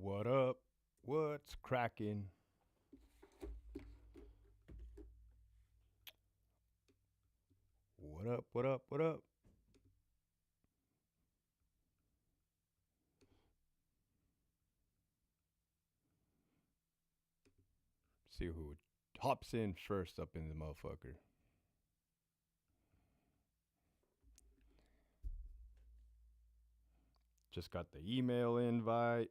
What up? What's cracking? What up? What up? What up? See who hops in first up in the motherfucker. Just got the email invite.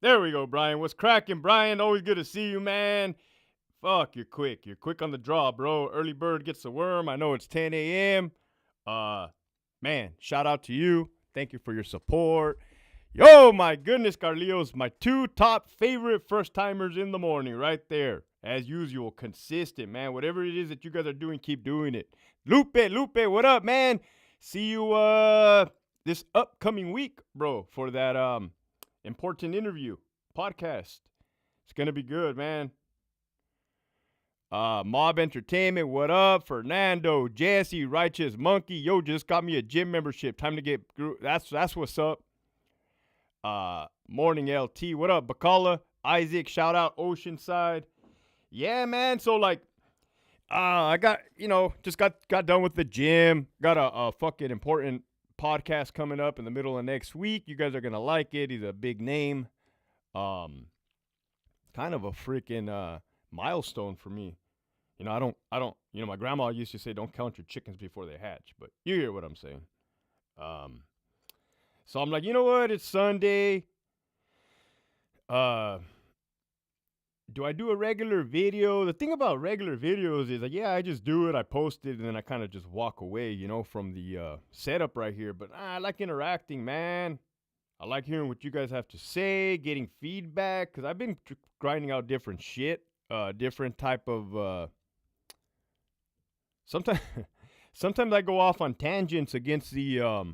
There we go, Brian. What's cracking, Brian? Always good to see you, man. Fuck, you're quick. You're quick on the draw, bro. Early bird gets the worm. I know it's 10 a.m. Man, shout out to you. Thank you for your support. Yo, my goodness, Carlios, my two top favorite first timers in the morning, right there. As usual, consistent, man. Whatever it is that you guys are doing, keep doing it. Lupe, what up, man? See you this upcoming week, bro, for that important interview podcast. It's gonna be good, man. Mob Entertainment, what up? Fernando, Jesse, Righteous Monkey, yo, just got me a gym membership. Time to get that's what's up. Morning LT, what up? Bacala, Isaac, shout out Oceanside. Yeah, man. So like, I got just got done with the gym. Got a fucking important podcast coming up in the middle of next week. You guys are gonna like it. He's a big name. Kind of a freaking milestone for me. I don't, my grandma used to say, don't count your chickens before they hatch, but you hear what I'm saying. So I'm like, you know what? It's Sunday. Do I do a regular video? The thing about regular videos is like, yeah, I just do it. I post it and then I kind of just walk away, from the setup right here. But I like interacting, man. I like hearing what you guys have to say, getting feedback, because I've been grinding out different shit, different type of. Sometimes I go off on tangents against the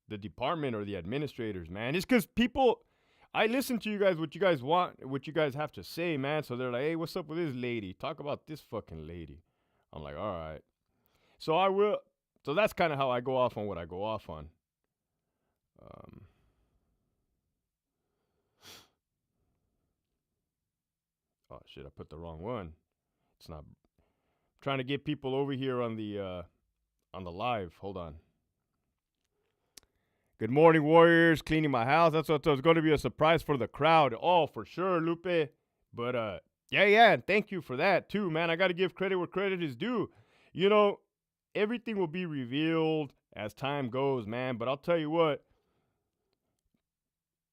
department or the administrators, man. It's because people. I listen to you guys, what you guys want, what you guys have to say, man. So they're like, hey, what's up with this lady? Talk about this fucking lady. I'm like, all right. So I will. So that's kind of how I go off on what I go off on. Oh shit, I put the wrong one. It's not. I'm trying to get people over here on the live. Hold on. Good morning, Warriors. Cleaning my house. That's what was going to be a surprise for the crowd. Oh, for sure, Lupe. But yeah, and thank you for that too, man. I got to give credit where credit is due. Everything will be revealed as time goes, man. But I'll tell you what.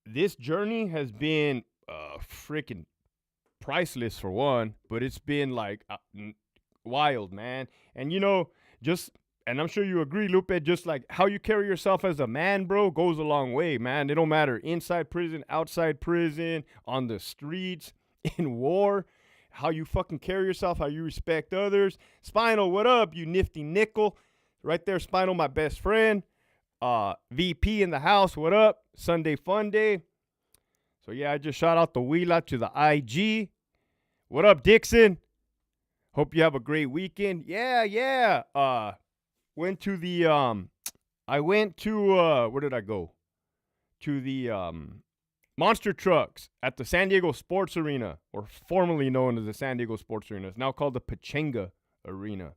This journey has been freaking priceless for one, but it's been like wild, man. And and I'm sure you agree, Lupe, just like how you carry yourself as a man, bro, goes a long way, man. It don't matter inside prison, outside prison, on the streets, in war, how you fucking carry yourself, how you respect others. Spinal, what up, you nifty nickel? Right there, Spinal, my best friend. VP in the house, what up? Sunday fun day. So yeah, I just shout out the Wheela to the IG. What up, Dixon? Hope you have a great weekend. Yeah. Went to the where did I go? To the Monster Trucks at the San Diego Sports Arena, or formerly known as the San Diego Sports Arena. It's now called the Pachanga Arena.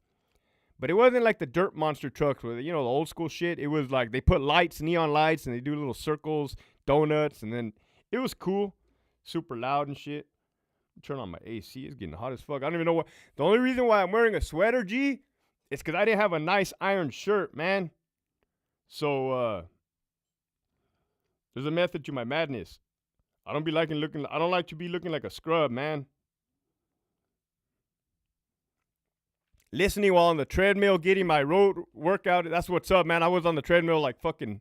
But it wasn't like the dirt monster trucks with, the old school shit. It was like they put lights, neon lights, and they do little circles, donuts, and then it was cool. Super loud and shit. Turn on my AC. It's getting hot as fuck. I don't even know what. The only reason why I'm wearing a sweater, G, is because I didn't have a nice iron shirt, man. So, there's a method to my madness. I don't like to be looking like a scrub, man. Listening while on the treadmill, getting my road workout. That's what's up, man. I was on the treadmill like fucking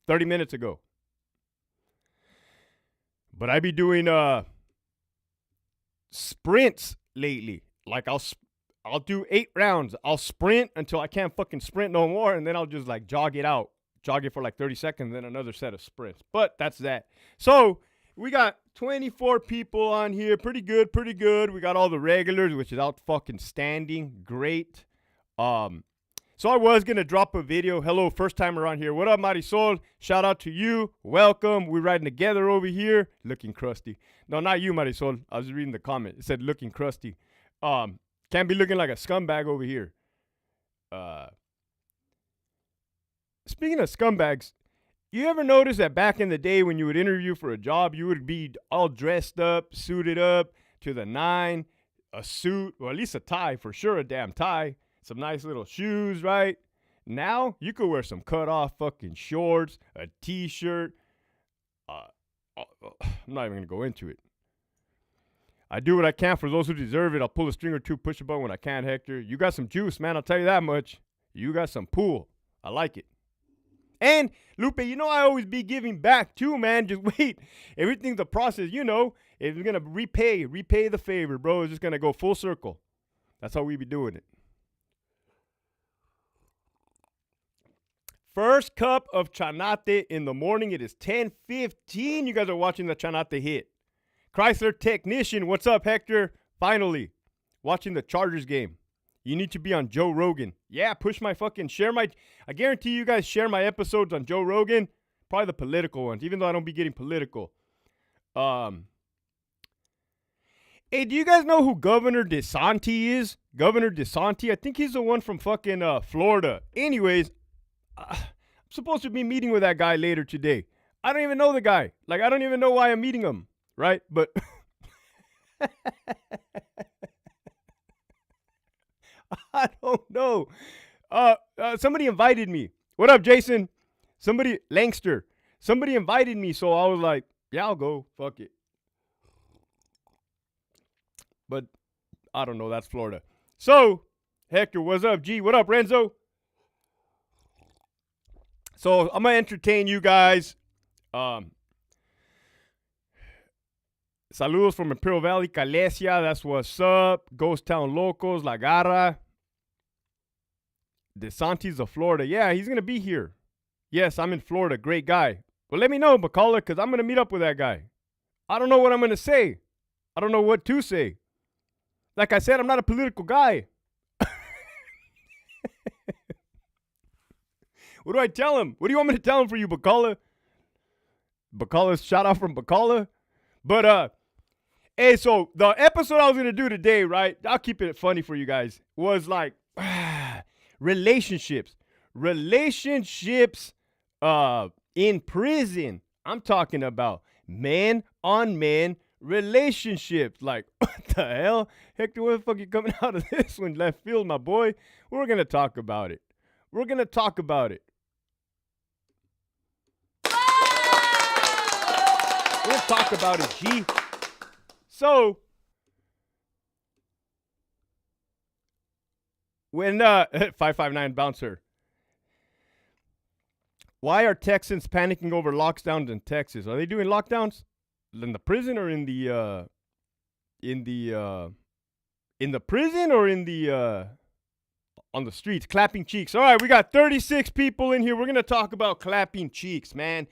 30 minutes ago. But I be doing sprints lately. Like I'll do 8 rounds. I'll sprint until I can't fucking sprint no more, and then I'll just like jog it out. Jog it for like 30 seconds, then another set of sprints. But that's that. So we got 24 people on here. Pretty good. We got all the regulars, which is out fucking standing. Great. So I was going to drop a video. Hello, first time around here. What up, Marisol? Shout out to you. Welcome. We're riding together over here. Looking crusty. No, not you, Marisol. I was reading the comment. It said looking crusty. Can't be looking like a scumbag over here. Speaking of scumbags, you ever notice that back in the day when you would interview for a job, you would be all dressed up, suited up to the nine, a suit, or at least a tie, for sure, a damn tie, some nice little shoes, right? Now, you could wear some cut-off fucking shorts, a t-shirt. I'm not even going to go into it. I do what I can for those who deserve it. I'll pull a string or two, push a button when I can, Hector. You got some juice, man. I'll tell you that much. You got some pool. I like it. And, Lupe, you know I always be giving back too, man. Just wait. Everything's a process, you know. It's going to repay the favor, bro. It's just going to go full circle. That's how we be doing it. First cup of chanate in the morning. It is 10:15. You guys are watching the chanate hit. Chrysler Technician, what's up, Hector? Finally, watching the Chargers game. You need to be on Joe Rogan. Yeah, I guarantee you guys share my episodes on Joe Rogan. Probably the political ones, even though I don't be getting political. Hey, do you guys know who Governor DeSantis is? Governor DeSantis? I think he's the one from fucking Florida. Anyways, I'm supposed to be meeting with that guy later today. I don't even know the guy. Like, I don't even know why I'm meeting him. Right? But I don't know. Somebody invited me. What up, Jason? Langster. Somebody invited me, so I was like, yeah, I'll go. Fuck it. But I don't know. That's Florida. So, Hector, what's up? G, what up, Renzo? So, I'm going to entertain you guys. Saludos from Imperial Valley, Calesia. That's what's up. Ghost Town Locos, La Garra. DeSantis of Florida. Yeah, he's going to be here. Yes, I'm in Florida. Great guy. Well, let me know, McCullough, because I'm going to meet up with that guy. I don't know what I'm going to say. I don't know what to say. Like I said, I'm not a political guy. What do I tell him? What do you want me to tell him for you, McCullough? McCullough's shout out from McCullough. But, hey, so the episode I was going to do today, right? I'll keep it funny for you guys. Was like relationships. Relationships in prison. I'm talking about man on man relationships. Like, what the hell? Hector, what the fuck you coming out of this one left field, my boy? We're going to talk about it. We're going to talk about it. We'll talk about it, G. So, when 559 bouncer, why are Texans panicking over lockdowns in Texas? Are they doing lockdowns in the prison or in the prison or in the on the streets? Clapping cheeks. All right, we got 36 people in here. We're gonna talk about clapping cheeks, man.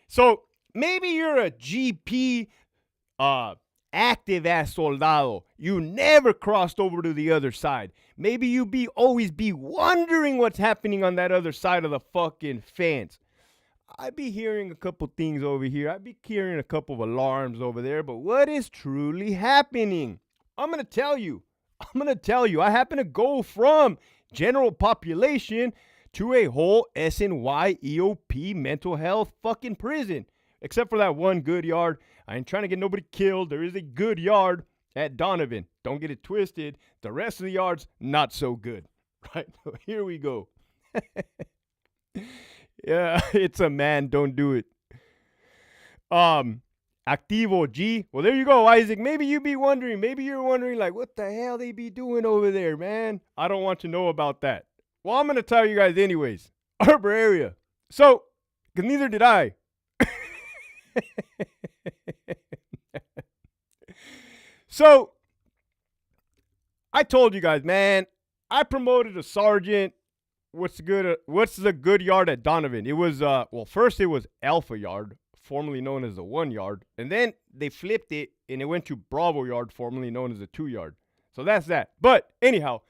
So maybe you're a GP active ass soldado. You never crossed over to the other side. Maybe you always be wondering what's happening on that other side of the fucking fence. I be hearing a couple things over here. I be hearing a couple of alarms over there. But what is truly happening? I'm going to tell you. I happen to go from general population to a whole SNY EOP mental health fucking prison. Except for that one good yard. I ain't trying to get nobody killed. There is a good yard at Donovan. Don't get it twisted. The rest of the yards, not so good. Right? Here we go. Yeah, it's a man. Don't do it. Activo G. Well, there you go, Isaac. Maybe you be wondering. Maybe you're wondering, like, what the hell they be doing over there, man? I don't want to know about that. Well, I'm going to tell you guys anyways. Arbor area. So, because neither did I. So, I told you guys, man, I promoted a sergeant. What's the good yard at Donovan? It was, first it was Alpha Yard, formerly known as the 1 yard. And then they flipped it and it went to Bravo Yard, formerly known as the 2 yard. So that's that. But anyhow,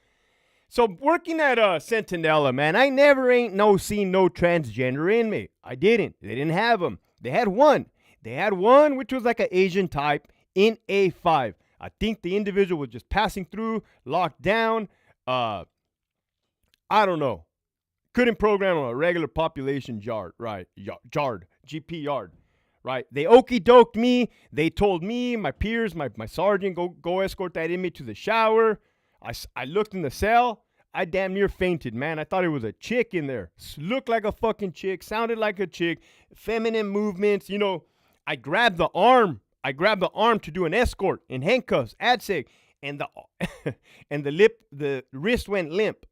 So working at Centinela, man, I never seen no transgender inmate. I didn't. They didn't have them. They had one. They had one which was like an Asian type in A5. I think the individual was just passing through, locked down. I don't know. Couldn't program a regular population yard, right? Yard, GP yard, right? They okey doked me. They told me, my peers, my sergeant, go escort that inmate to the shower. I looked in the cell. I damn near fainted, man. I thought it was a chick in there. Looked like a fucking chick. Sounded like a chick. Feminine movements. You know, I grabbed the arm. To do an escort in handcuffs, ADSEG, and the wrist went limp.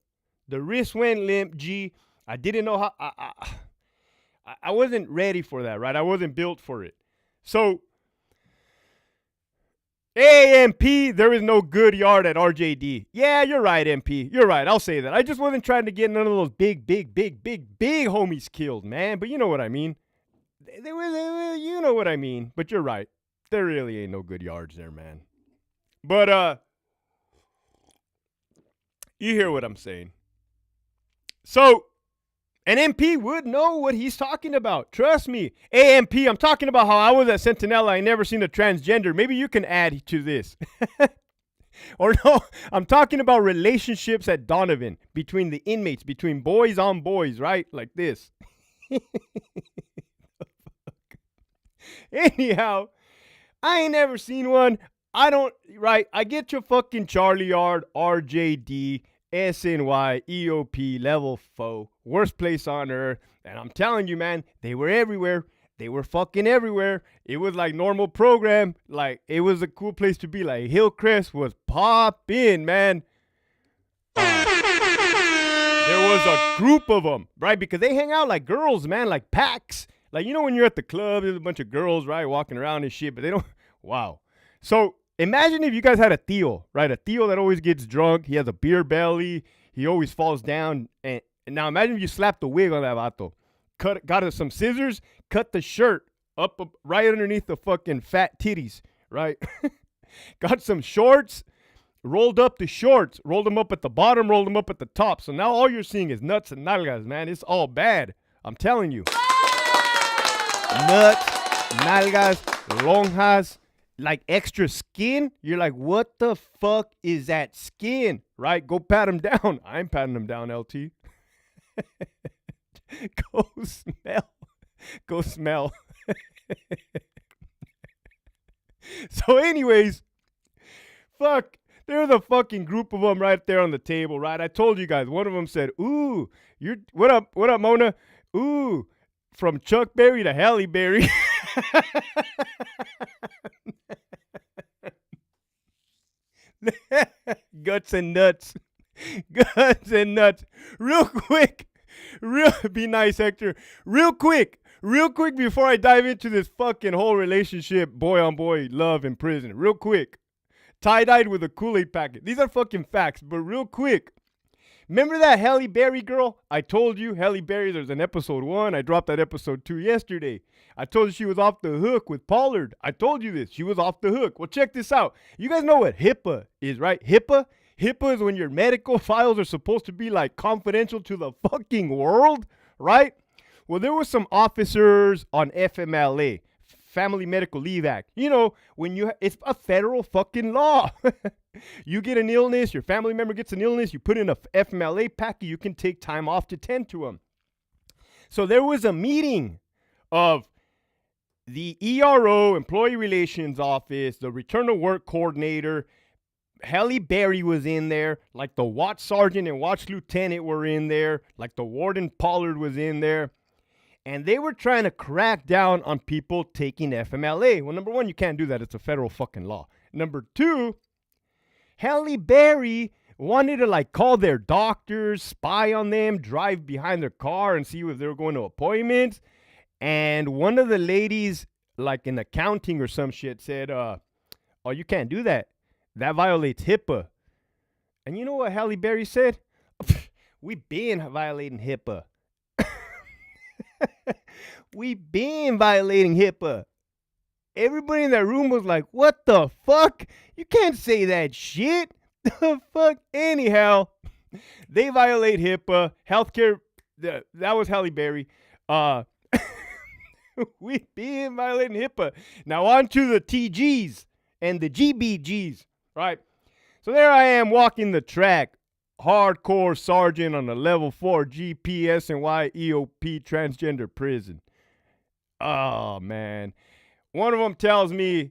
The wrist went limp, G. I didn't know how. I wasn't ready for that, right? I wasn't built for it. So, AMP, there is no good yard at RJD. Yeah, you're right, MP. You're right. I'll say that. I just wasn't trying to get none of those big homies killed, man. But you know what I mean. You know what I mean. But you're right. There really ain't no good yards there, man. But, you hear what I'm saying. So, an MP would know what he's talking about. Trust me. AMP, I'm talking about how I was at Centinela. I never seen a transgender. Maybe you can add to this. Or no, I'm talking about relationships at Donovan between the inmates, between boys on boys, right? Like this. Anyhow, I ain't never seen one. I get your fucking Charlie Yard, RJD, SNY, EOP, level 4, worst place on earth. And I'm telling you, man, they were everywhere. They were fucking everywhere. It was like normal program. Like, it was a cool place to be. Like, Hillcrest was poppin', man. There was a group of them, right? Because they hang out like girls, man, like packs. Like, you know when you're at the club, there's a bunch of girls, right, walking around and shit, but they don't. Wow. So imagine if you guys had a tío, right? A tío that always gets drunk. He has a beer belly. He always falls down. And now imagine if you slapped the wig on that vato. Got some scissors, cut the shirt up right underneath the fucking fat titties, right? Got some shorts, rolled up the shorts, rolled them up at the bottom, rolled them up at the top. So now all you're seeing is nuts and nalgas, man. It's all bad. I'm telling you. Nuts, nalgas, lonjas, like extra skin. You're like, what the fuck is that skin? Right? Go pat them down. I ain't patting them down, LT. Go smell. Go smell. So anyways, fuck. There's a fucking group of them right there on the table, right? I told you guys. One of them said, ooh, what up, Mona? Ooh, from Chuck Berry to Halle Berry. Guts and nuts. Guts and nuts. Real quick. Be nice, Hector. Real quick before I dive into this fucking whole relationship, boy on boy love in prison. Real quick. Tie-dyed with a Kool-Aid packet. These are fucking facts, but real quick. Remember that Halle Berry girl? I told you, Halle Berry, there's an episode 1. I dropped that episode 2 yesterday. I told you she was off the hook with Pollard. I told you this. She was off the hook. Well, check this out. You guys know what HIPAA is, right? HIPAA is when your medical files are supposed to be like confidential to the fucking world, right? Well, there were some officers on FMLA, Family Medical Leave Act. You know, it's a federal fucking law. You get an illness, your family member gets an illness, you put in a FMLA packet, you can take time off to tend to them. So there was a meeting of the ERO, Employee Relations Office, the Return to Work Coordinator. Halle Berry was in there, like the Watch Sergeant and Watch Lieutenant were in there, like the Warden Pollard was in there. And they were trying to crack down on people taking FMLA. Well, number one, you can't do that. It's a federal fucking law. Number two, Halle Berry wanted to like call their doctors, spy on them, drive behind their car and see if they were going to appointments. And one of the ladies, like in accounting or some shit, said, oh, you can't do that. That violates HIPAA. And you know what Halle Berry said? We've been violating HIPAA. We've been violating HIPAA. Everybody in that room was like, what the fuck? You can't say that shit. The fuck? Anyhow, They violate HIPAA, healthcare. That was Halle Berry. We being violating HIPAA. Now on to the TGs and the GBGs, right? So there I am walking the track, hardcore sergeant on a level 4 GPS and Y EOP transgender prison. Oh man, one of them tells me,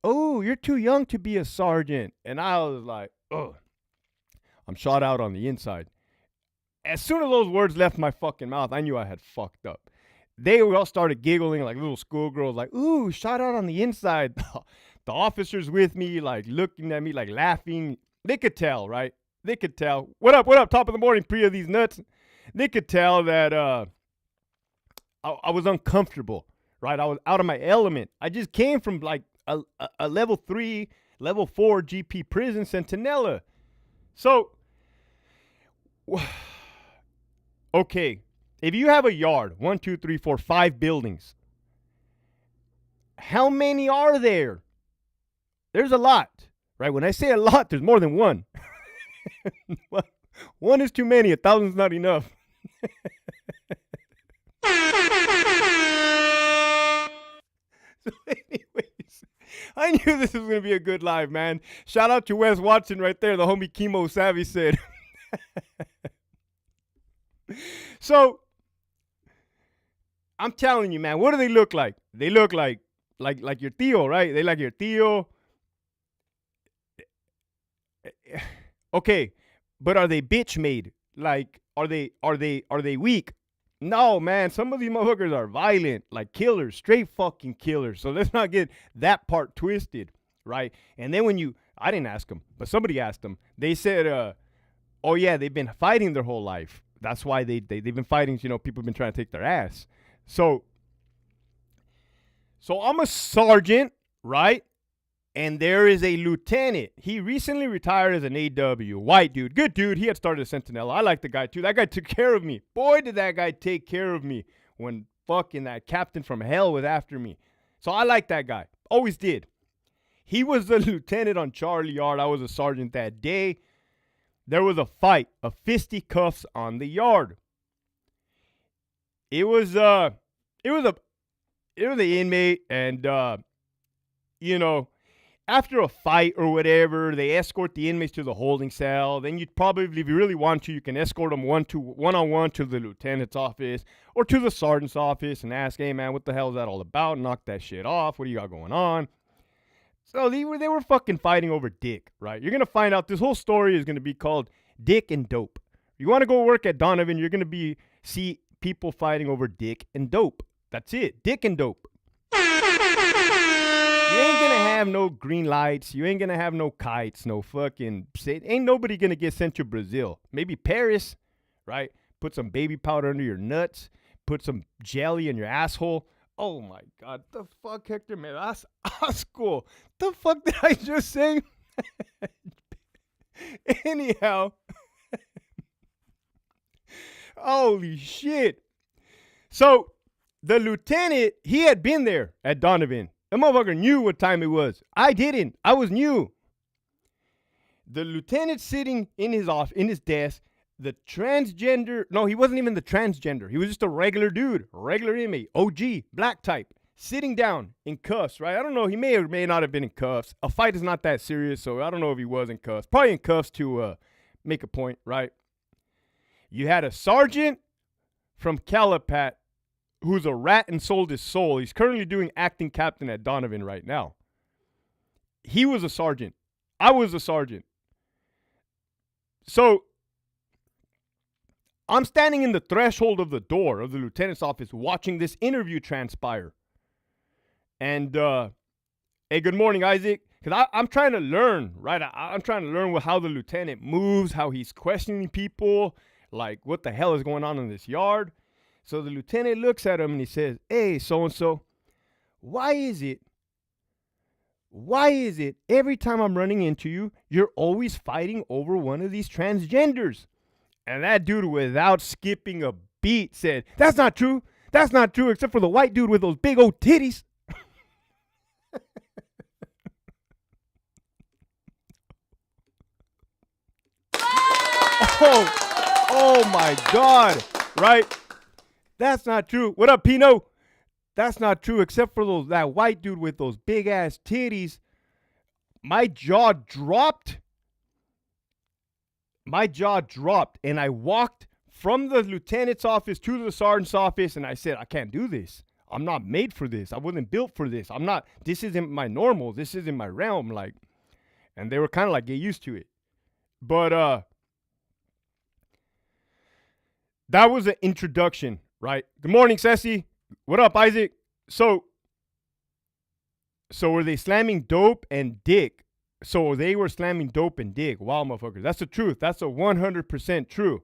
"Oh, you're too young to be a sergeant," and I was like, "Oh, I'm shot out on the inside." As soon as those words left my fucking mouth, I knew I had fucked up. They all started giggling like little schoolgirls, like, "Ooh, shot out on the inside." The officers with me, like, looking at me, like, laughing. They could tell, right? They could tell. What up, what up? Top of the morning, PRIA, these nuts. They could tell that I was uncomfortable, right? I was out of my element. I just came from, like, a level 3, level 4 GP prison, Centinela. So, okay, if you have a yard, 1, 2, 3, 4, 5 buildings, how many are there? There's a lot, right? When I say a lot, there's more than one. One is too many, 1,000 is not enough. So anyways, I knew this was going to be a good live, man. Shout out to Wes Watson right there, the homie Chemo Savvy said. So, I'm telling you, man, what do they look like? They look like your tío, right? They like your tío. Okay, but are they bitch made? Like, are they weak? No, man, some of these motherfuckers are violent, like killers, straight fucking killers. So let's not get that part twisted, right? And then I didn't ask them, but somebody asked them. They said, oh yeah, they've been fighting their whole life. That's why they've been fighting. You know, people have been trying to take their ass. So I'm a sergeant, right? And there is a lieutenant. He recently retired as an AW. White dude. Good dude. He had started a Sentinel. I like the guy too. That guy took care of me. Boy, did that guy take care of me when fucking that captain from hell was after me. So I like that guy. Always did. He was the lieutenant on Charlie Yard. I was a sergeant that day. There was a fight, a fisticuffs on the yard. It was an inmate, and you know, after a fight or whatever, they escort the inmates to the holding cell. Then you'd probably, if you really want to, you can escort them one-on-one to the lieutenant's office or to the sergeant's office and ask, "Hey man, what the hell is that all about? Knock that shit off. What do you got going on?" So they were fucking fighting over dick, right? You're gonna find out this whole story is gonna be called Dick and Dope. You want to go work at Donovan, you're gonna see people fighting over dick and dope. That's it, dick and dope. You ain't gonna have no green lights. You ain't gonna have no kites. No fucking. Ain't nobody gonna get sent to Brazil. Maybe Paris, right? Put some baby powder under your nuts. Put some jelly in your asshole. Oh my God. The fuck, Hector? Man, that's cool. The fuck did I just say? Anyhow. Holy shit. So, the lieutenant, he had been there at Donovan. The motherfucker knew what time it was. I didn't. I was new. The lieutenant sitting in his desk, the transgender, no, he wasn't even the transgender. He was just a regular dude, regular inmate, OG, black type, sitting down in cuffs, right? I don't know. He may or may not have been in cuffs. A fight is not that serious, so I don't know if he was in cuffs. Probably in cuffs to make a point, right? You had a sergeant from Calipat who's a rat and sold his soul. He's currently doing acting captain at Donovan right now. He was a sergeant. I was a sergeant. So I'm standing in the threshold of the door of the lieutenant's office watching this interview transpire. And, hey, good morning, Isaac. Because I'm trying to learn, right? I'm trying to learn how the lieutenant moves, how he's questioning people, like what the hell is going on in this yard. So the lieutenant looks at him and he says, "Hey, so-and-so, why is it every time I'm running into you, you're always fighting over one of these transgenders?" And that dude, without skipping a beat, said, "That's not true. That's not true, except for the white dude with those big old titties." Oh my God. Right? That's not true. What up, Pino? That's not true, except for that white dude with those big ass titties. My jaw dropped. And I walked from the lieutenant's office to the sergeant's office, and I said, I can't do this. I'm not made for this. I wasn't built for this. This isn't my normal. This isn't my realm. Like, and they were kind of like, get used to it. But that was an introduction, right? Good morning, Ceci. What up, Isaac? So were they slamming dope and dick? So they were slamming dope and dick. Wow, motherfuckers. That's the truth. That's a 100% true.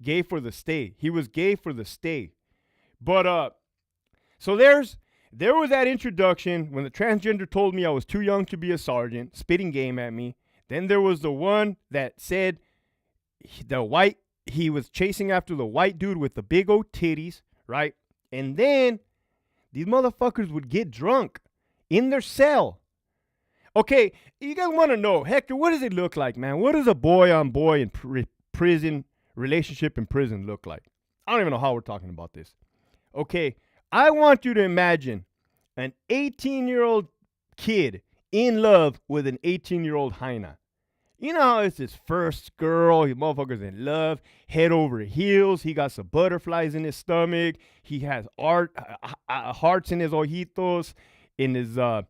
Gay for the stay. He was gay for the stay. But so there was that introduction when the transgender told me I was too young to be a sergeant, spitting game at me. Then there was the one that said he was chasing after the white dude with the big old titties, right? And then these motherfuckers would get drunk in their cell. Okay, you guys want to know, Hector, what does it look like, man? What does a boy-on-boy in prison relationship in prison look like? I don't even know how we're talking about this. Okay, I want you to imagine an 18-year-old kid in love with an 18-year-old hyena. You know how it's his first girl, his motherfucker's in love, head over heels, he got some butterflies in his stomach, he has hearts in his ojitos, in his, the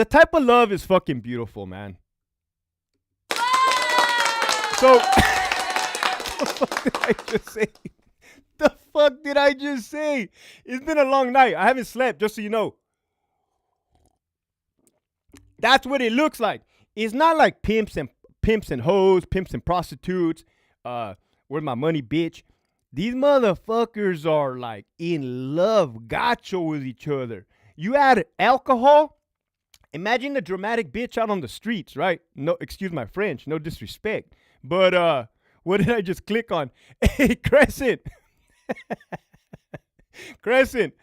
type of love is fucking beautiful, man. So, the fuck did I just say? It's been a long night. I haven't slept, just so you know. That's what it looks like. It's not like pimps and hoes, pimps and prostitutes. Where's my money, bitch? These motherfuckers are like in love, gacho with each other. You add alcohol. Imagine the dramatic bitch out on the streets, right? No, excuse my French, no disrespect. But what did I just click on? Hey, Crescent. Crescent.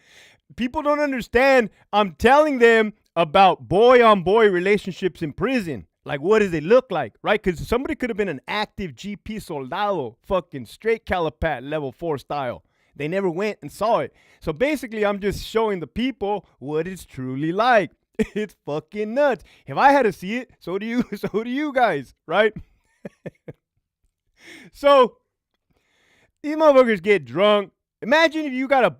People don't understand. I'm telling them about boy-on-boy relationships in prison. Like, what does it look like, right? Because somebody could have been an active GP soldado, fucking straight calipat level 4 style. They never went and saw it. So basically, I'm just showing the people what it's truly like. It's fucking nuts. If I had to see it, so do you. So do you guys, right? So these motherfuckers get drunk. Imagine if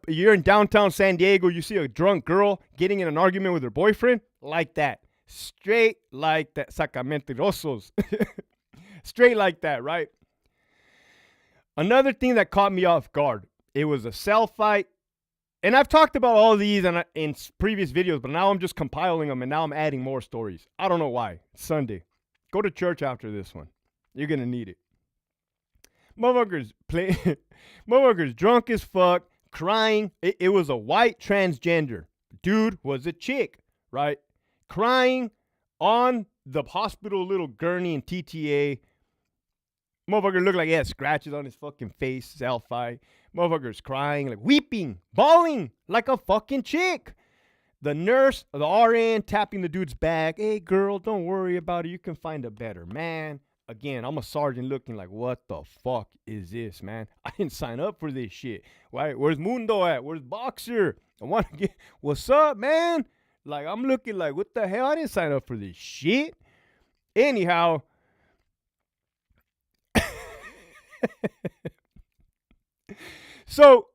you're in downtown San Diego, you see a drunk girl getting in an argument with her boyfriend, like that. Straight like that. Sacamentirosos. Straight like that, right? Another thing that caught me off guard. It was a cell fight. And I've talked about all these in previous videos, but now I'm just compiling them, and now I'm adding more stories. I don't know why. It's Sunday. Go to church after this one. You're going to need it. Motherfuckers drunk as fuck, crying. It was a white transgender. Dude was a chick, right? Crying on the hospital little gurney and TTA. Motherfucker looked like he had scratches on his fucking face, cell fight. Motherfucker's crying, like weeping, bawling like a fucking chick. The nurse, the RN, tapping the dude's back. Hey, girl, don't worry about it. You can find a better man. Again, I'm a sergeant looking like, what the fuck is this, man? I didn't sign up for this shit. Why? Where's Mundo at? Where's Boxer? I want to get, what's up, man? Like, I'm looking like, what the hell? I didn't sign up for this shit. Anyhow. So,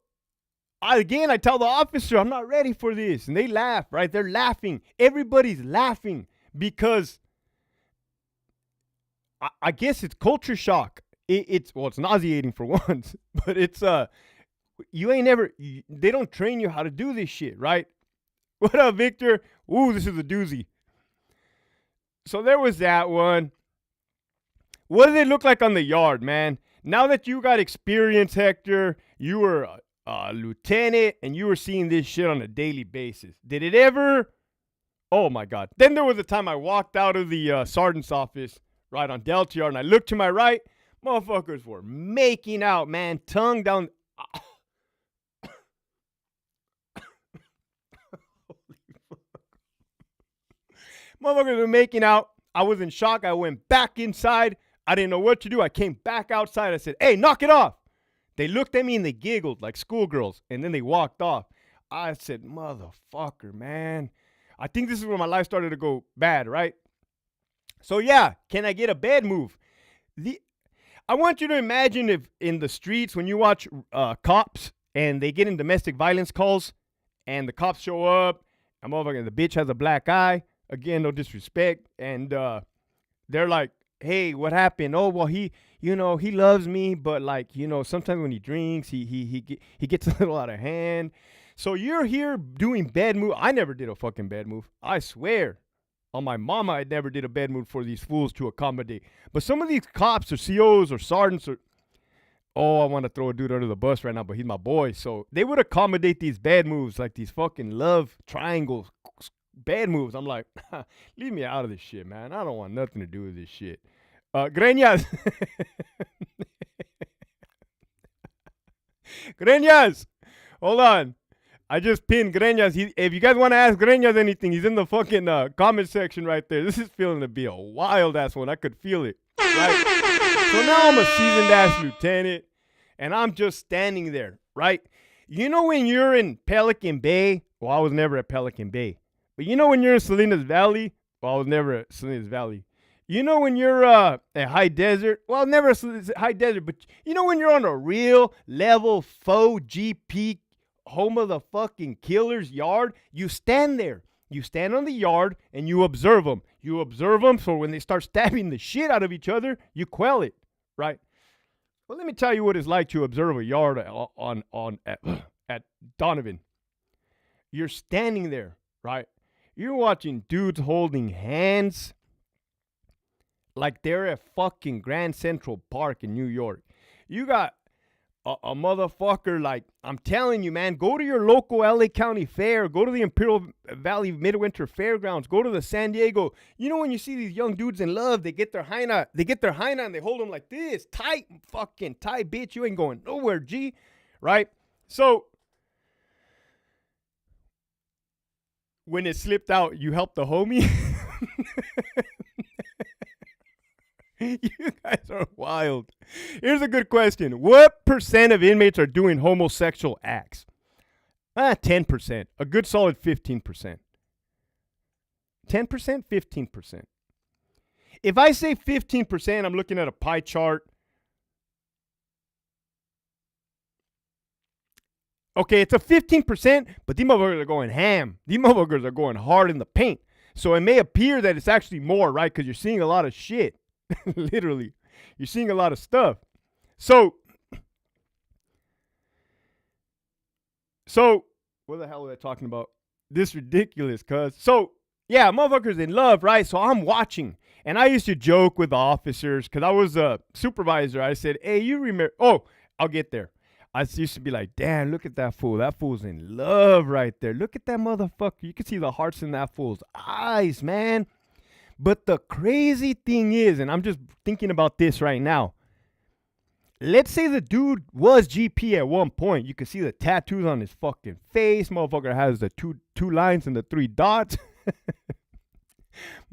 I tell the officer, I'm not ready for this. And they laugh, right? They're laughing. Everybody's laughing because I guess it's culture shock. It's nauseating for once, but it's, they don't train you how to do this shit, right? What up, Victor? Ooh, this is a doozy. So there was that one. What do they look like on the yard, man? Now that you got experience, Hector, you were a lieutenant, and you were seeing this shit on a daily basis. Did it ever? Oh, my God. Then there was a time I walked out of the sergeant's office, right on Delta Yard, and I looked to my right. Motherfuckers were making out, man. Tongue down. Motherfuckers were making out. I was in shock. I went back inside. I didn't know what to do. I came back outside. I said, hey, knock it off. They looked at me and they giggled like schoolgirls, and then they walked off. I said, motherfucker, man. I think this is where my life started to go bad, right? So, yeah, can I get a bad move? I want you to imagine if in the streets when you watch cops and they get in domestic violence calls and the cops show up, and motherfucker, the bitch has a black eye. Again, no disrespect. And they're like, hey, what happened? Oh, well, he loves me, but like, sometimes when he drinks, he gets a little out of hand. So you're here doing bad move. I never did a fucking bad move. I swear. On my mama, I never did a bad move for these fools to accommodate. But some of these cops or COs or sergeants I want to throw a dude under the bus right now, but he's my boy. So they would accommodate these bad moves, like these fucking love triangles, bad moves. I'm like, leave me out of this shit, man. I don't want nothing to do with this shit. Greñas. Greñas. Hold on. I just pinned Greñas. If you guys want to ask Greñas anything, he's in the fucking comment section right there. This is feeling to be a wild-ass one. I could feel it. Right? So now I'm a seasoned-ass lieutenant, and I'm just standing there, right? You know when you're in Pelican Bay? Well, I was never at Pelican Bay. But you know when you're in Salinas Valley? Well, I was never at Salinas Valley. You know when you're at High Desert? Well, never at High Desert, but you know when you're on a real level faux GP home of the fucking killer's yard? You stand there. You stand on the yard and you observe them. You observe them so when they start stabbing the shit out of each other, you quell it, right? Well, let me tell you what it's like to observe a yard at Donovan. You're standing there, right? You're watching dudes holding hands like they're at fucking Grand Central Park in New York. You got a motherfucker, like, I'm telling you, man, go to your local LA County Fair, go to the Imperial Valley Midwinter Fairgrounds, go to the San Diego. You know when you see these young dudes in love, they get their hyena and they hold them like this, tight, fucking tight, bitch, you ain't going nowhere, G, right? So when it slipped out, you helped the homie. You guys are wild. Here's a good question. What percent of inmates are doing homosexual acts? 10%. A good solid 15%. 10%, 15%. If I say 15%, I'm looking at a pie chart. Okay, it's a 15%, but these motherfuckers are going ham. These motherfuckers are going hard in the paint. So it may appear that it's actually more, right? Because you're seeing a lot of shit. Literally. You're seeing a lot of stuff. So, what the hell was I talking about? This ridiculous, cuz. So, yeah, motherfuckers in love, right? So I'm watching. And I used to joke with the officers because I was a supervisor. I said, hey, you remember? Oh, I'll get there. I used to be like, damn, look at that fool. That fool's in love right there. Look at that motherfucker. You can see the hearts in that fool's eyes, man. But the crazy thing is, and I'm just thinking about this right now. Let's say the dude was GP at one point. You can see the tattoos on his fucking face. Motherfucker has the two lines and the 3 dots.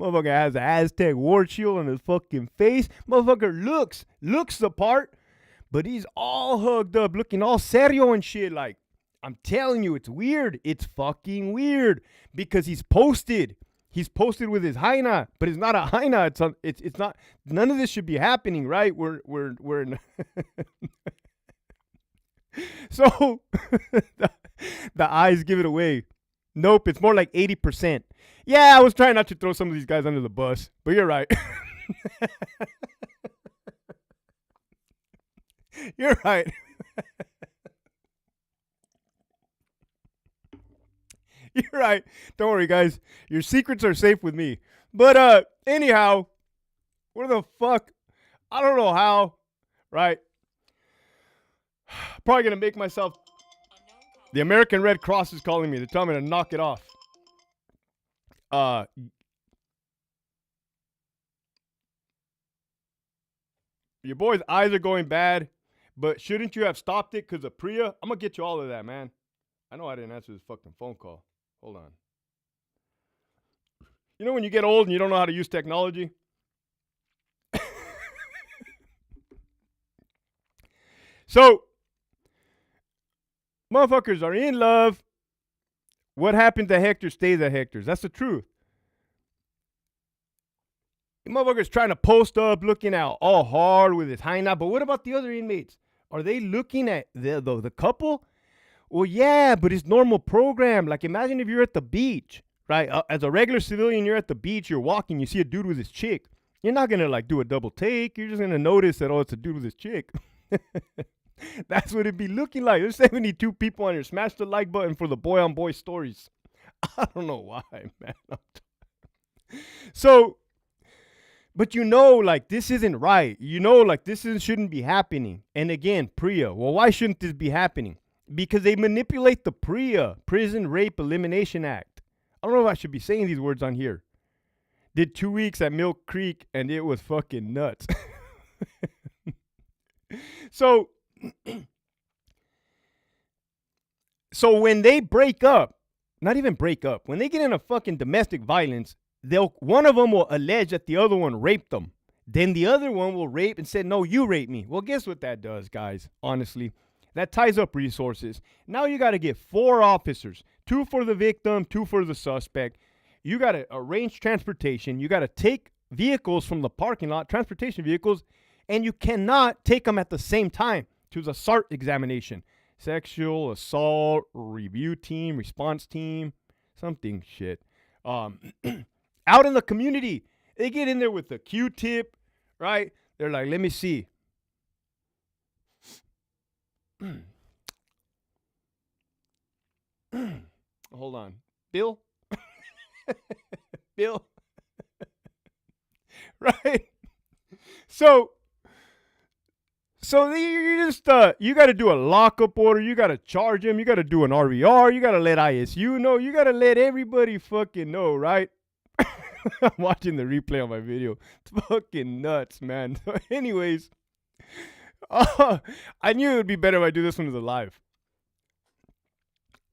Motherfucker has the Aztec war shield on his fucking face. Motherfucker looks the part, but he's all hugged up, looking all serio and shit. Like, I'm telling you, it's weird. It's fucking weird because he's posted. He's posted with his hyena, but it's not a hyena. It's not. None of this should be happening, right? We're in. So the eyes give it away. Nope, it's more like 80%. Yeah, I was trying not to throw some of these guys under the bus, but you're right. You're right. You're right. Don't worry, guys. Your secrets are safe with me. But anyhow, where the fuck? I don't know how. Right? Probably gonna make myself. The American Red Cross is calling me. They're telling me to knock it off. Your boy's eyes are going bad, but shouldn't you have stopped it because of PRIA? I'm gonna get you all of that, man. I know I didn't answer this fucking phone call. Hold on. You know when you get old and you don't know how to use technology? So, motherfuckers are in love. What happened to Hector stays at Hector's. That's the truth. The motherfucker's trying to post up, looking out all hard with his hind out. But what about the other inmates? Are they looking at the couple? Well, yeah, but it's normal program. Like, imagine if you're at the beach, right? As a regular civilian, you're at the beach, you're walking, you see a dude with his chick. You're not gonna like do a double take. You're just gonna notice that, oh, it's a dude with his chick. That's what it'd be looking like. There's 72 people on here. Smash the like button for the boy on boy stories. I don't know why, man. So, but like, this isn't right. Like, shouldn't be happening. And again, PRIA. Well, why shouldn't this be happening? Because they manipulate the PRIA, Prison Rape Elimination Act. I don't know if I should be saying these words on here. Did 2 weeks at Milk Creek, and it was fucking nuts. So when they break up, not even break up, when they get in a fucking domestic violence, one of them will allege that the other one raped them. Then the other one will rape and say, no, you raped me. Well, guess what that does, guys? Honestly, that ties up resources. Now you got to get 4 officers, 2 for the victim, 2 for the suspect. You got to arrange transportation. You got to take vehicles from the parking lot, transportation vehicles, and you cannot take them at the same time to the SART examination. Sexual assault review team, response team, something shit. Out in the community, they get in there with the Q-tip, right? They're like, let me see. Hold on. Bill? Bill? Right? So you just you got to do a lockup order. You got to charge him. You got to do an RVR. You got to let ISU know. You got to let everybody fucking know, right? I'm watching the replay on my video. It's fucking nuts, man. So anyways, I knew it would be better if I do this one as a live.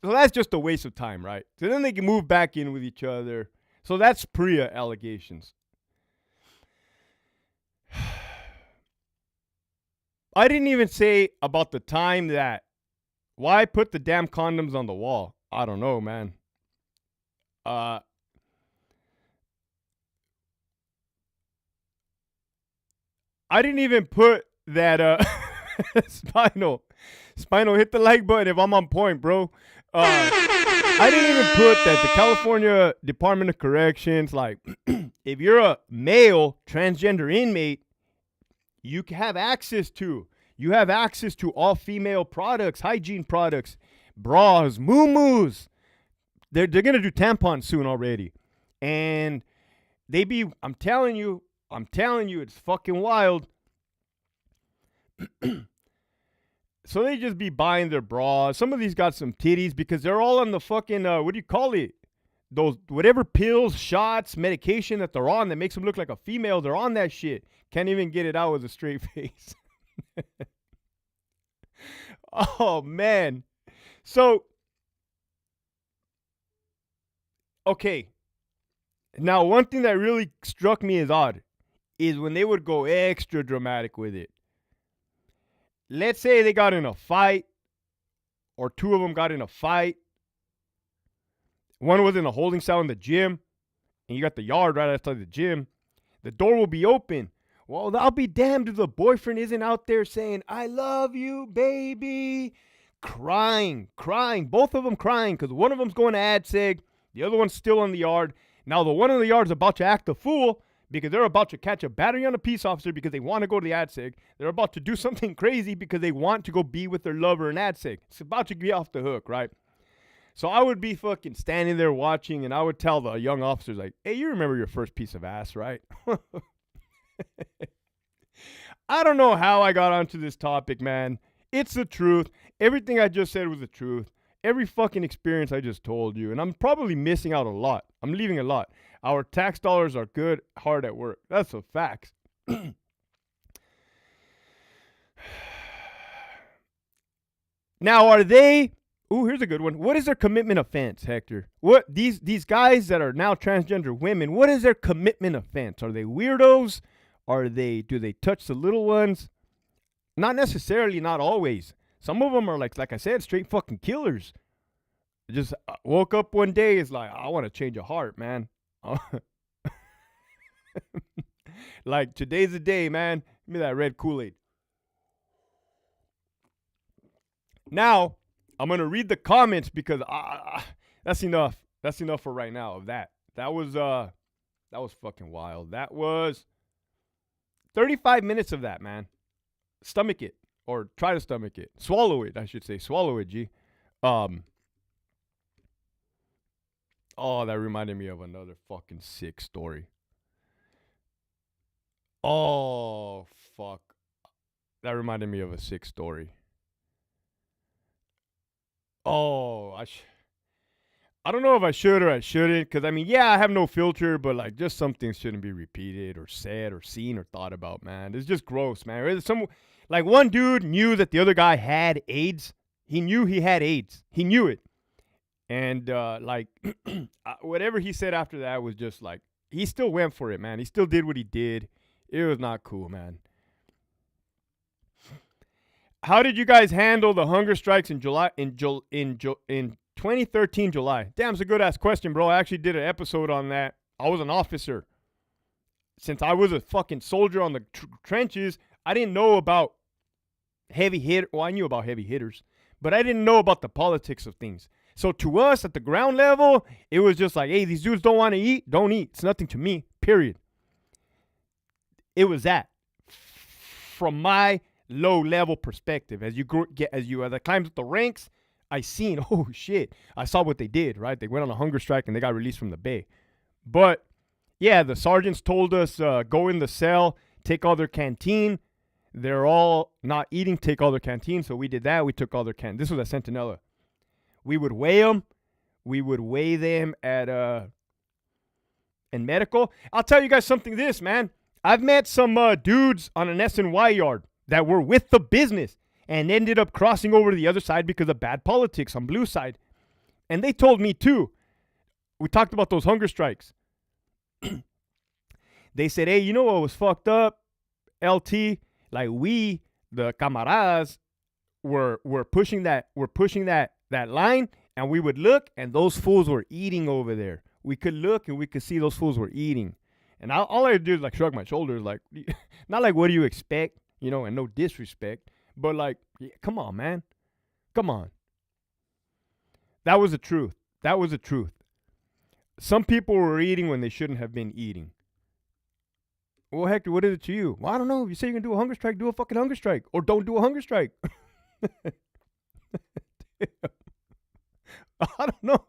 So that's just a waste of time, right? So then they can move back in with each other. So that's PRIA allegations. I didn't even say about the time that, why put the damn condoms on the wall? I don't know, man. I didn't even put that Spinal hit the like button if I'm on point, bro. I didn't even put that the California Department of Corrections, like, if you're a male transgender inmate, you have access to all female products, hygiene products, bras, moo-moos. They're going to do tampons soon already. And I'm telling you, it's fucking wild. So they just be buying their bras. Some of these got some titties because they're all on the fucking, what do you call it? Those, whatever pills, shots, medication that they're on that makes them look like a female, they're on that shit. Can't even get it out with a straight face. Oh, man. So, okay. Now, one thing that really struck me as odd is when they would go extra dramatic with it. Let's say they got in a fight, or 2 of them got in a fight. One was in a holding cell in the gym, and you got the yard right outside the gym. The door will be open. Well, I'll be damned if the boyfriend isn't out there saying, I love you, baby. Crying. Both of them crying because one of them's going to AdSeg. The other one's still in the yard. Now, the one in the yard is about to act a fool because they're about to catch a battery on a peace officer because they want to go to the AdSeg. They're about to do something crazy because they want to go be with their lover in AdSeg. It's about to be off the hook, right? So I would be fucking standing there watching, and I would tell the young officers, like, hey, you remember your first piece of ass, right? I don't know how I got onto this topic, man. It's the truth. Everything I just said was the truth. Every fucking experience I just told you. And I'm probably missing out a lot. I'm leaving a lot. Our tax dollars are good, hard at work. That's a fact. Now, are they Ooh, here's a good one. What is their commitment offense, Hector? What these guys that are now transgender women, what is their commitment offense? Are they weirdos? Do they touch the little ones? Not necessarily, not always. Some of them are like I said, straight fucking killers. Just woke up one day, it's like, I want to change a heart, man. Like, today's the day, man. Give me that red Kool-Aid. Now, I'm going to read the comments because that's enough. That's enough for right now of that. That was fucking wild. That was 35 minutes of that, man. Stomach it. Or try to stomach it. Swallow it, I should say. Swallow it, G. Oh, that reminded me of another fucking sick story. Oh, fuck. That reminded me of a sick story. Oh, I don't know if I should or I shouldn't, because, I mean, yeah, I have no filter, but, like, just some things shouldn't be repeated or said or seen or thought about, man. It's just gross, man. Like, one dude knew that the other guy had AIDS. He knew he had AIDS. He knew it. And, like, whatever he said after that was just, like, he still went for it, man. He still did what he did. It was not cool, man. How did you guys handle the hunger strikes in 2013 July? Damn, it's a good ass question, bro. I actually did an episode on that. I was an officer. Since I was a fucking soldier on the trenches, I didn't know about heavy hit. Well, I knew about heavy hitters, but I didn't know about the politics of things. So to us at the ground level, it was just like, hey, these dudes don't want to eat. Don't eat. It's nothing to me. Period. It was that. From my low level perspective, as I climbed up the ranks, I seen, oh shit, I saw what they did, right? They went on a hunger strike and they got released from the bay. But yeah, the sergeants told us, go in the cell, take all their canteen. They're all not eating, take all their canteen. So we did that. We took all their canteen. This was at Centinela. We would weigh them. We would weigh them at in medical. I'll tell you guys something man. I've met some dudes on an SNY yard that were with the business and ended up crossing over to the other side because of bad politics on blue side. And they told me too. We talked about those hunger strikes. They said, hey, you know what was fucked up? LT, like we, the camaradas, were pushing that line, and we would look and those fools were eating over there. We could look and we could see those fools were eating. And all I do is like shrug my shoulders, like, not like, what do you expect? You know, and no disrespect, but like, yeah, come on, man. Come on. That was the truth. That was the truth. Some people were eating when they shouldn't have been eating. Well, Hector, what is it to you? Well, I don't know. If you say you're going to do a hunger strike, do a fucking hunger strike. Or don't do a hunger strike. I don't know.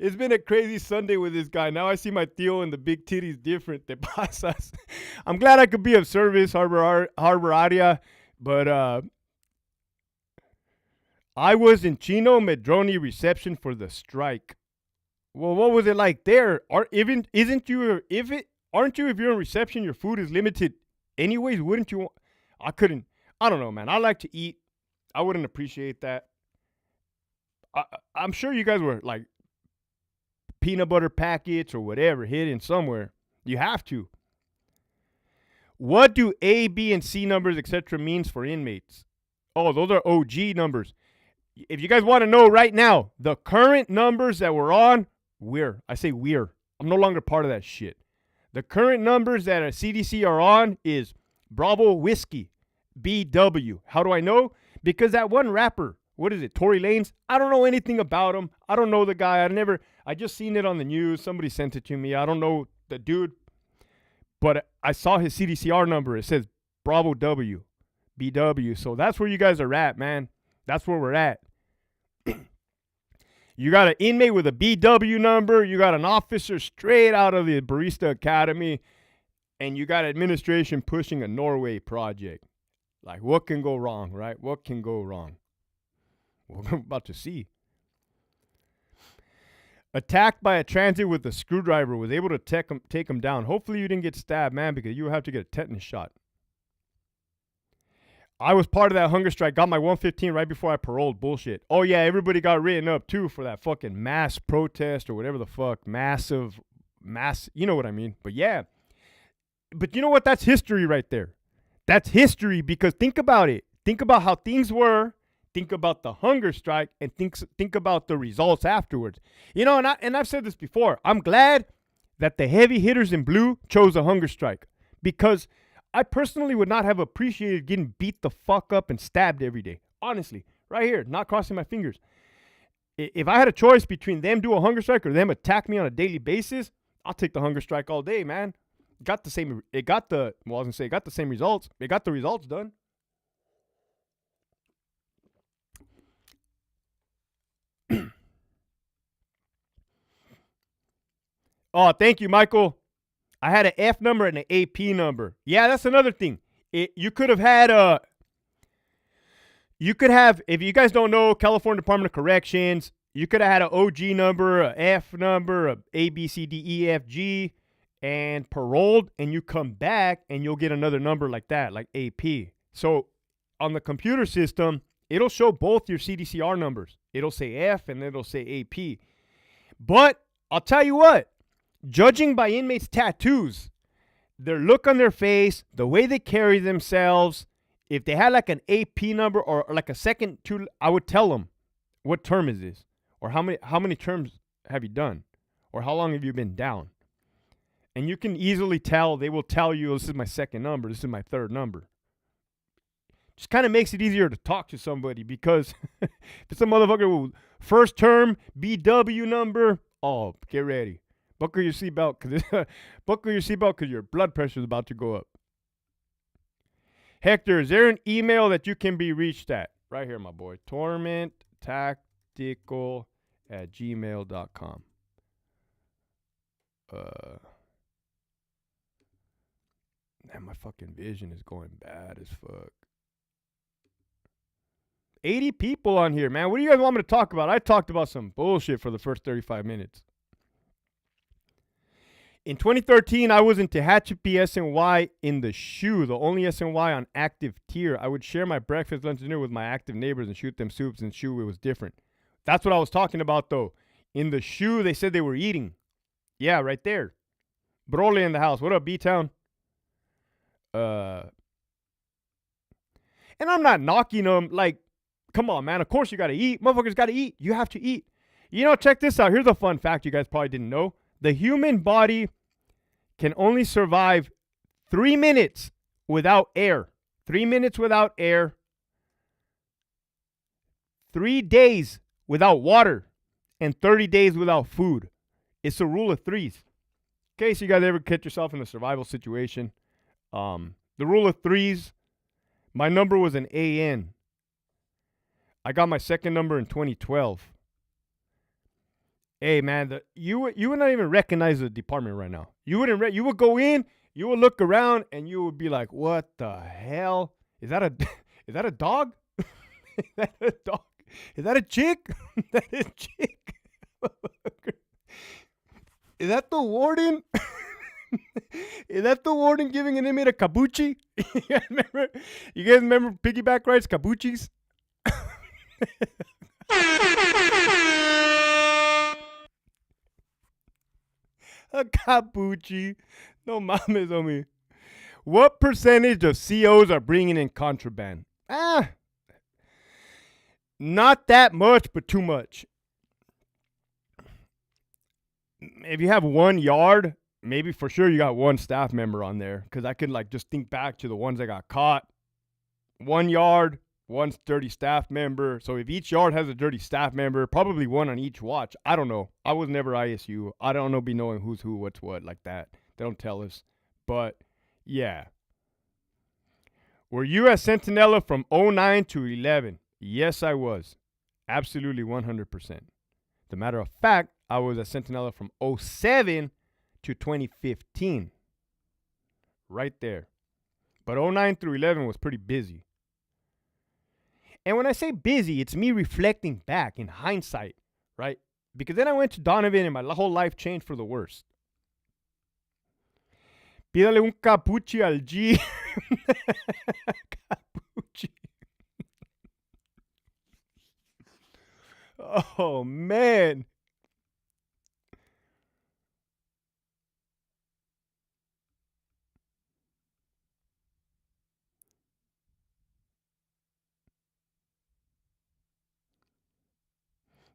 It's been a crazy Sunday with this guy. Now I see my tío and the big titties different. Te pasas. I'm glad I could be of service, Harbor Area. But I was in Chino Medroni reception for the strike. Well, what was it like there? Aren't you if you're in reception, your food is limited anyways? Wouldn't you? I don't know, man. I like to eat. I wouldn't appreciate that. I'm sure you guys were like peanut butter packets or whatever hidden somewhere. You have to. What do A, B, and C numbers, etc. means for inmates? Oh, those are OG numbers. If you guys want to know right now, the current numbers that we're on, I'm no longer part of that shit. The current numbers that a CDC are on is Bravo Whiskey, BW. How do I know? Because that one rapper, what is it, Tory Lanez? I don't know anything about him. I don't know the guy. I just seen it on the news. Somebody sent it to me. I don't know the dude. But I saw his CDCR number. It says Bravo W, BW. So that's where you guys are at, man. That's where we're at. You got an inmate with a BW number. You got an officer straight out of the Barista Academy. And you got administration pushing a Norway project. Like, what can go wrong, right? What can go wrong? Well, we're about to see. Attacked by a transit with a screwdriver. Was able to take him down. Hopefully you didn't get stabbed, man, because you have to get a tetanus shot. I was part of that hunger strike. Got my 115 right before I paroled. Bullshit. Oh yeah, everybody got written up too for that fucking mass protest or whatever the fuck. Mass. You know what I mean? But yeah. But you know what? That's history right there. That's history because think about it. Think about how things were. Think about the hunger strike and think about the results afterwards. You know, and I've said this before. I'm glad that the heavy hitters in blue chose a hunger strike because I personally would not have appreciated getting beat the fuck up and stabbed every day. Honestly, right here, not crossing my fingers. If I had a choice between them do a hunger strike or them attack me on a daily basis, I'll take the hunger strike all day, man. It got the same results. It got the results done. Oh, thank you, Michael. I had an F number and an AP number. Yeah, that's another thing. You could have had if you guys don't know, California Department of Corrections, you could have had an OG number, a F number, a B, C, D, E, F, G, and paroled, and you come back and you'll get another number like that, like AP. So on the computer system, it'll show both your CDCR numbers. It'll say F and it'll say AP. But I'll tell you what, judging by inmates' tattoos, their look on their face, the way they carry themselves, if they had like an AP number or like a second two, I would tell them, what term is this? Or how many terms have you done? Or how long have you been down? And you can easily tell, they will tell you, this is my second number, this is my third number. Just kind of makes it easier to talk to somebody because if it's a motherfucker with first term, BW number, oh, get ready. Buckle your seatbelt because your blood pressure is about to go up. Hector, is there an email that you can be reached at? Right here, my boy. tormenttactical@gmail.com. Man, my fucking vision is going bad as fuck. 80 people on here, man. What do you guys want me to talk about? I talked about some bullshit for the first 35 minutes. In 2013, I was in Tehachapi, SNY in the SHU, the only SNY on active tier. I would share my breakfast, lunch, dinner with my active neighbors and shoot them soups. In SHU, it was different. That's what I was talking about, though. In the SHU, they said they were eating. Yeah, right there. Broly in the house. What up, B-Town? And I'm not knocking them. Like, come on, man. Of course you got to eat. Motherfuckers got to eat. You have to eat. You know, check this out. Here's a fun fact you guys probably didn't know. The human body can only survive 3 minutes without air. 3 minutes without air. 3 days without water. And 30 days without food. It's a rule of threes. In case you guys ever catch yourself in a survival situation. The rule of threes. My number was an AN. I got my second number in 2012. Hey, man, you would not even recognize the department right now. You wouldn't. You would go in, you would look around, and you would be like, "What the hell? Is that a dog? Is that a dog? Is that a chick? That is a chick. Is that the warden? Is that the warden giving an inmate a kabuchi? You guys remember piggyback rides, kabuchis? A kabuchi. No mames on me. What percentage of COs are bringing in contraband? Not that much, but too much. If you have 1 yard, maybe for sure you got one staff member on there. Because I could just think back to the ones that got caught. 1 yard, one dirty staff member. So if each yard has a dirty staff member, probably one on each watch. I don't know. I was never ISU. I don't know, be knowing who's who, what's what, like that. They don't tell us. But, yeah. Were you at Centinela from 09 to 11? Yes, I was. Absolutely 100%. As a matter of fact, I was at Centinela from 07 to 2015. Right there. But 09 through 11 was pretty busy. And when I say busy, it's me reflecting back in hindsight, right? Because then I went to Donovan and my whole life changed for the worse. Pídale un capuchi al G. Capuchi. Oh, man.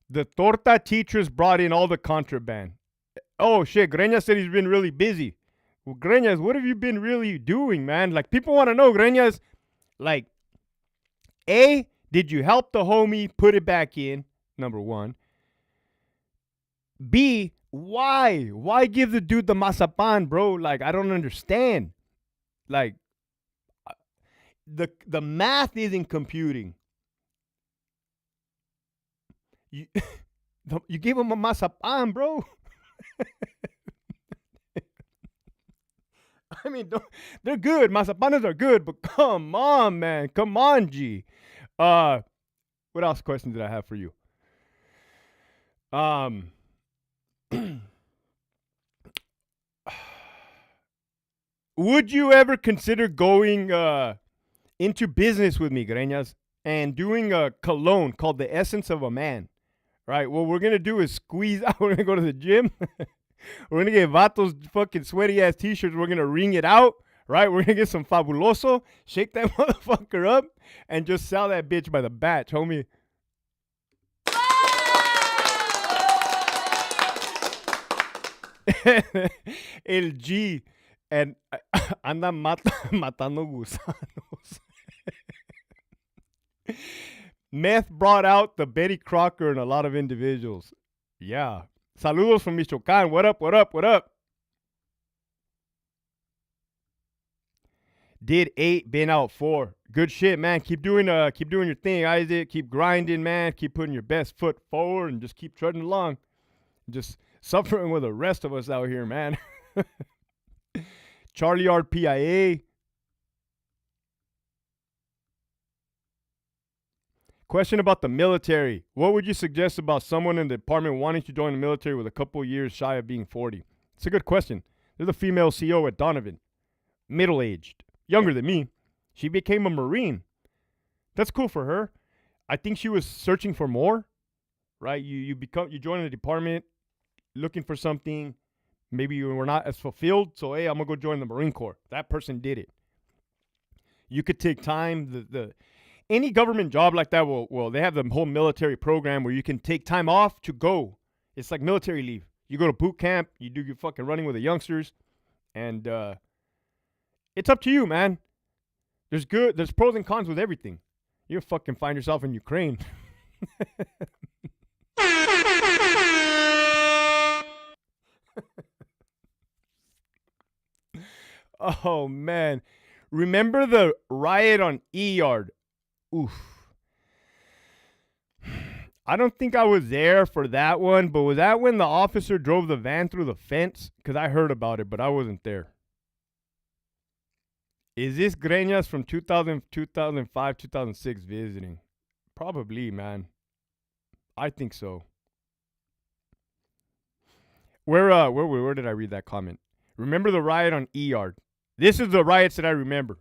The torta teachers brought in all the contraband. Oh, shit. Greñas said he's been really busy. Well, Greñas, what have you been really doing, man? Like, people want to know, Greñas, like, A, did you help the homie put it back in? Number one. B, why? Why give the dude the mazapan, bro? Like, I don't understand. Like, the math isn't computing. You, you gave him a mazapan, bro. I mean, they're good. Mazapanes are good, but come on, man. Come on, G. What else questions did I have for you? Would you ever consider going into business with me, Greñas, and doing a cologne called The Essence of a Man? Right? What we're going to do is squeeze out. We're going to go to the gym. We're going to get Vato's fucking sweaty ass t-shirts. We're going to wring it out. Right? We're going to get some Fabuloso, shake that motherfucker up, and just sell that bitch by the batch, homie. El G. And anda matando gusanos. Meth brought out the Betty Crocker in a lot of individuals. Yeah. Saludos from Michoacán. What up, what up, what up? Did 8, been out 4. Good shit, man. Keep doing your thing, Isaac. Keep grinding, man. Keep putting your best foot forward and just keep trudging along. Just suffering with the rest of us out here, man. Charlie RPIA. Question about the military. What would you suggest about someone in the department wanting to join the military with a couple years shy of being 40? It's a good question. There's a female CO at Donovan. Middle-aged. Younger than me. She became a Marine. That's cool for her. I think she was searching for more. Right? You join the department looking for something. Maybe you were not as fulfilled. So, hey, I'm going to go join the Marine Corps. That person did it. You could take time. Any government job like that will they have the whole military program where you can take time off to go. It's like military leave. You go to boot camp. You do your fucking running with the youngsters. And it's up to you, man. There's pros and cons with everything. You fucking find yourself in Ukraine. Oh, man. Remember the riot on E-Yard? Oof. I don't think I was there for that one, but was that when the officer drove the van through the fence? Because I heard about it, but I wasn't there. Is this Greñas from 2000, 2005, 2006 visiting? Probably, man. I think so. Where did I read that comment? Remember the riot on E-Yard? This is the riots that I remember.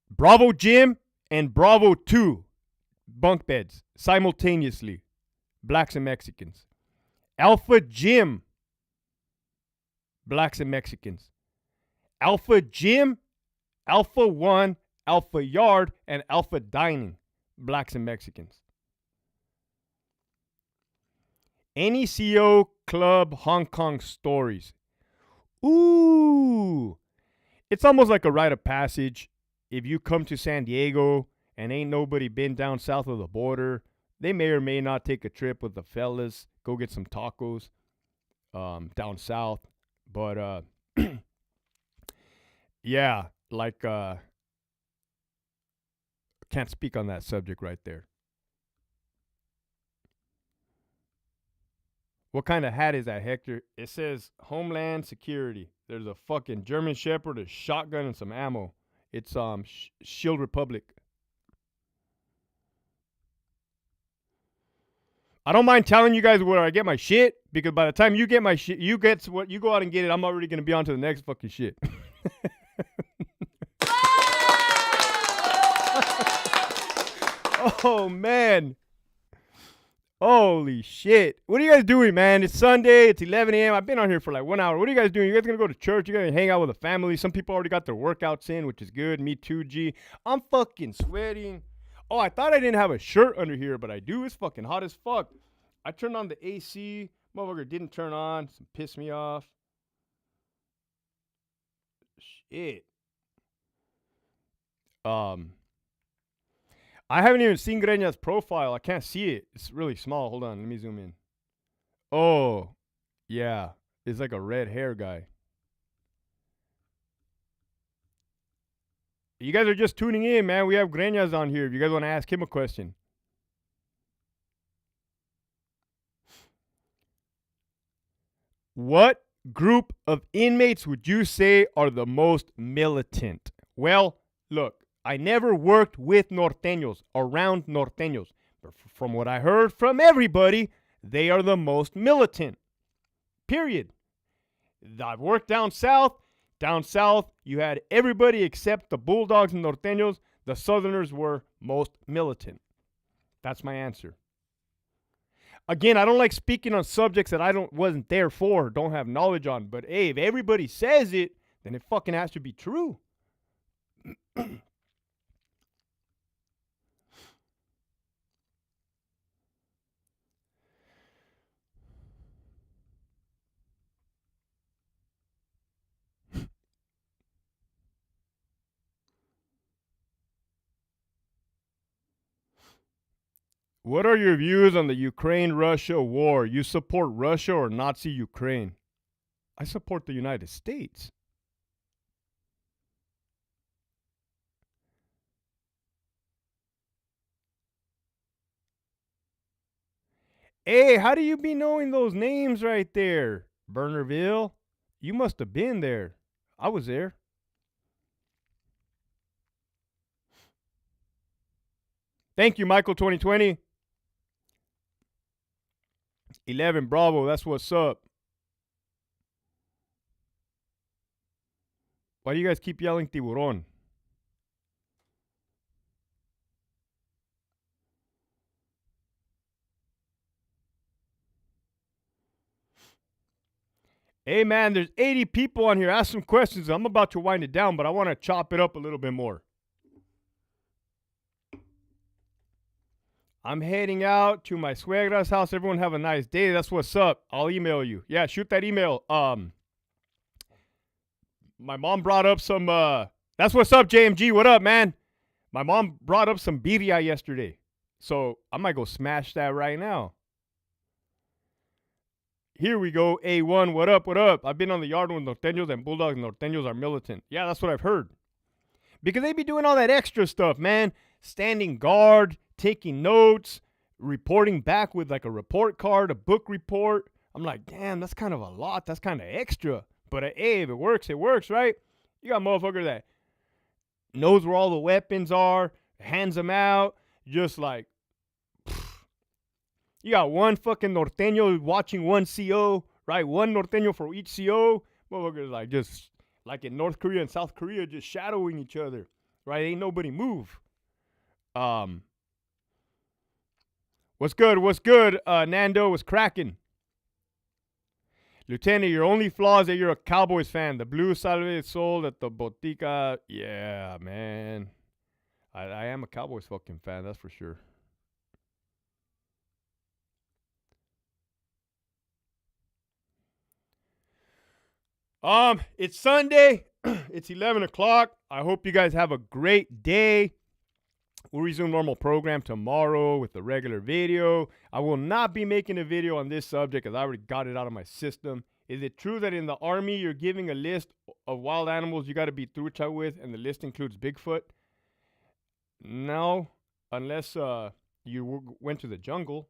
Bravo Gym and Bravo 2 bunk beds simultaneously. Blacks and Mexicans. Alpha Gym. Blacks and Mexicans. Alpha Gym, Alpha 1, Alpha Yard, and Alpha Dining. Blacks and Mexicans. NECO Club Hong Kong stories. Ooh. It's almost like a rite of passage. If you come to San Diego and ain't nobody been down south of the border, they may or may not take a trip with the fellas, go get some tacos down south. But yeah, like can't speak on that subject right there. What kind of hat is that, Hector? It says Homeland Security. There's a fucking German Shepherd, a shotgun, and some ammo. It's Shield Republic. I don't mind telling you guys where I get my shit, because by the time you get my shit, you go out and get it, I'm already going to be on to the next fucking shit. Oh, man. Holy shit. What are you guys doing, man? It's Sunday. It's 11 a.m. I've been on here for like 1 hour. What are you guys doing? You guys going to go to church? You going to hang out with the family? Some people already got their workouts in, which is good. Me too, G. I'm fucking sweating. Oh, I thought I didn't have a shirt under here, but I do. It's fucking hot as fuck. I turned on the AC. Motherfucker didn't turn on. So pissed me off. Shit. I haven't even seen Greña's profile. I can't see it. It's really small. Hold on. Let me zoom in. Oh, yeah. It's like a red hair guy. You guys are just tuning in, man. We have Greñas on here if you guys want to ask him a question. What group of inmates would you say are the most militant? Well, look, I never worked with norteños, around norteños. But from what I heard from everybody, they are the most militant. Period. I've worked down south. Down south, you had everybody except the Bulldogs and norteños. The Southerners were most militant. That's my answer. Again, I don't like speaking on subjects that I wasn't there for, don't have knowledge on. But hey, if everybody says it, then it fucking has to be true. What are your views on the Ukraine-Russia war? You support Russia or Nazi Ukraine? I support the United States. Hey, how do you be knowing those names right there? Bernerville? You must have been there. I was there. Thank you, Michael 2020. 11 Bravo, that's what's up. Why do you guys keep yelling tiburon? Hey, man, there's 80 people on here. Ask some questions. I'm about to wind it down, but I want to chop it up a little bit more. I'm heading out to my suegra's house. Everyone have a nice day. That's what's up. I'll email you. Yeah, shoot that email. My mom brought up some, that's what's up, JMG. What up, man? My mom brought up some birria yesterday. So I might go smash that right now. Here we go. A1, what up, what up? I've been on the yard with norteños and bulldogs. Norteños are militant. Yeah, that's what I've heard. Because they be doing all that extra stuff, man. Standing guard, taking notes, reporting back with like a report card, a book report. I'm like, damn, that's kind of a lot. That's kind of extra. But hey, if it works, right? You got a motherfucker that knows where all the weapons are, hands them out, just like, you got one fucking norteño watching one CO, right? One norteño for each CO. Motherfuckers like just like in North Korea and South Korea, just shadowing each other, right? Ain't nobody move. What's good? Nando was cracking. Lieutenant, your only flaw is that you're a Cowboys fan. The blue salve sold at the botica. Yeah, man. I am a Cowboys fucking fan, that's for sure. It's Sunday. It's 11 o'clock. I hope you guys have a great day. We'll resume normal program tomorrow with the regular video. I will not be making a video on this subject because I already got it out of my system. Is it true that in the Army you're giving a list of wild animals you got to be trucha with and the list includes Bigfoot? No, unless you went to the jungle.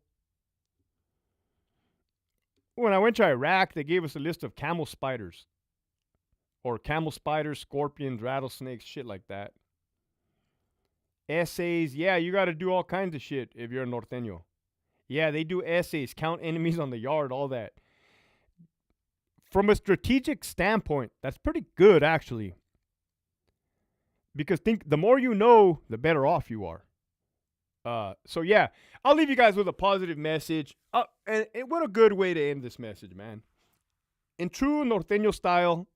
When I went to Iraq, they gave us a list of camel spiders. Or camel spiders, scorpions, rattlesnakes, shit like that. Essays, yeah, you got to do all kinds of shit if you're a norteño. Yeah, they do essays, count enemies on the yard, all that. From a strategic standpoint, that's pretty good, actually. Because the more you know, the better off you are. So yeah, I'll leave you guys with a positive message. And what a good way to end this message, man. In true norteño style,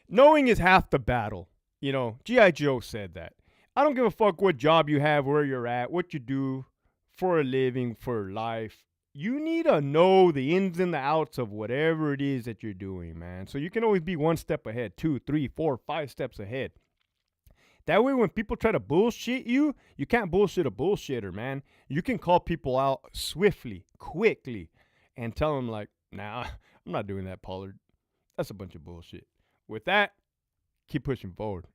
knowing is half the battle. You know, G.I. Joe said that. I don't give a fuck what job you have, where you're at, what you do for a living, for life. You need to know the ins and the outs of whatever it is that you're doing, man. So you can always be one step ahead, 2, 3, 4, 5 steps ahead. That way, when people try to bullshit you, you can't bullshit a bullshitter, man. You can call people out swiftly, quickly, and tell them, like, nah, I'm not doing that, Pollard. That's a bunch of bullshit. With that, keep pushing forward.